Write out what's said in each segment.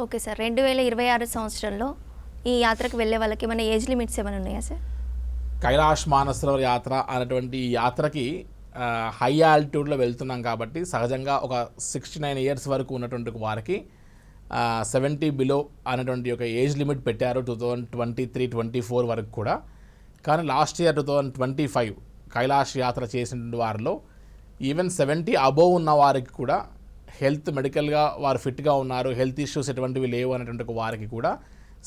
Okay sir. 2026 సంవత్సరంలో ఈ యాత్రకు వెళ్ళే వాళ్ళకి ఏమైనా ఏజ్ లిమిట్స్ ఏమైనా ఉన్నాయా సార్? కైలాష్ మానసరోవర్ యాత్ర అనేటువంటి ఈ యాత్రకి హై ఆల్టిట్యూడ్లో వెళ్తున్నాం కాబట్టి సహజంగా ఒక 69 ఇయర్స్ వరకు ఉన్నటువంటి వారికి 70 బిలో అనేటువంటి ఒక ఏజ్ లిమిట్ పెట్టారు 2023-24 వరకు కూడా. కానీ లాస్ట్ ఇయర్ 2025 కైలాష్ యాత్ర చేసిన వారిలో ఈవెన్ 70 అబోవ్ ఉన్న వారికి కూడా హెల్త్ మెడికల్గా వారు ఫిట్గా ఉన్నారు, హెల్త్ ఇష్యూస్ ఎటువంటివి లేవు అనేటువంటి వారికి కూడా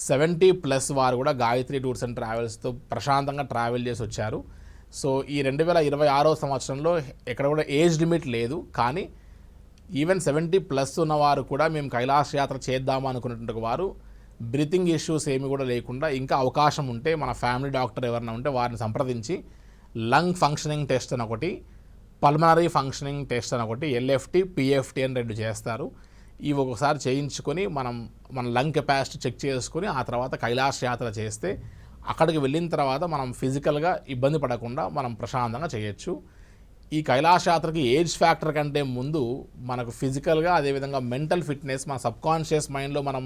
70+ వారు కూడా గాయత్రి టూర్స్ అండ్ ట్రావెల్స్తో ప్రశాంతంగా ట్రావెల్ చేసి వచ్చారు. సో ఈ 2026 సంవత్సరంలో ఎక్కడ కూడా ఏజ్ లిమిట్ లేదు. కానీ ఈవెన్ 70+ ఉన్నవారు కూడా మేము కైలాష్ యాత్ర చేద్దాము అనుకున్నటువంటి వారు బ్రీతింగ్ ఇష్యూస్ ఏమి కూడా లేకుండా ఇంకా అవకాశం ఉంటే మన ఫ్యామిలీ డాక్టర్ ఎవరైనా ఉంటే వారిని సంప్రదించి లంగ్ ఫంక్షనింగ్ టెస్ట్ అని ఒకటి, పల్మనరీ ఫంక్షనింగ్ టెస్ట్ అని ఒకటి, LFT PFT అని 2 చేస్తారు. ఇవి ఒకసారి చేయించుకొని మన లంగ్ కెపాసిటీ చెక్ చేసుకొని ఆ తర్వాత కైలాష్ యాత్ర చేస్తే అక్కడికి వెళ్ళిన తర్వాత మనం ఫిజికల్గా ఇబ్బంది పడకుండా మనం ప్రశాంతంగా చేయొచ్చు. ఈ కైలాష్ యాత్రకి ఏజ్ ఫ్యాక్టర్ కంటే ముందు మనకు ఫిజికల్గా అదేవిధంగా మెంటల్ ఫిట్నెస్ మన సబ్కాన్షియస్ మైండ్లో మనం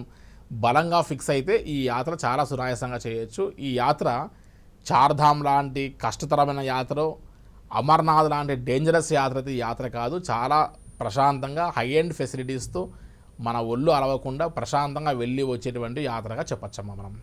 బలంగా ఫిక్స్ అయితే ఈ యాత్ర చాలా సునాయాసంగా చేయొచ్చు. ఈ యాత్ర చార్ధామ్ లాంటి కష్టతరమైన యాత్ర, అమర్నాథ్ లాంటి డేంజరస్ యాత్ర అయితే ఈ యాత్ర కాదు. చాలా ప్రశాంతంగా హై ఎండ్ ఫెసిలిటీస్తో మన ఒళ్ళు అలవకుండా ప్రశాంతంగా వెళ్ళి వచ్చేటువంటి యాత్రగా చెప్పచ్చమ్మా మనం.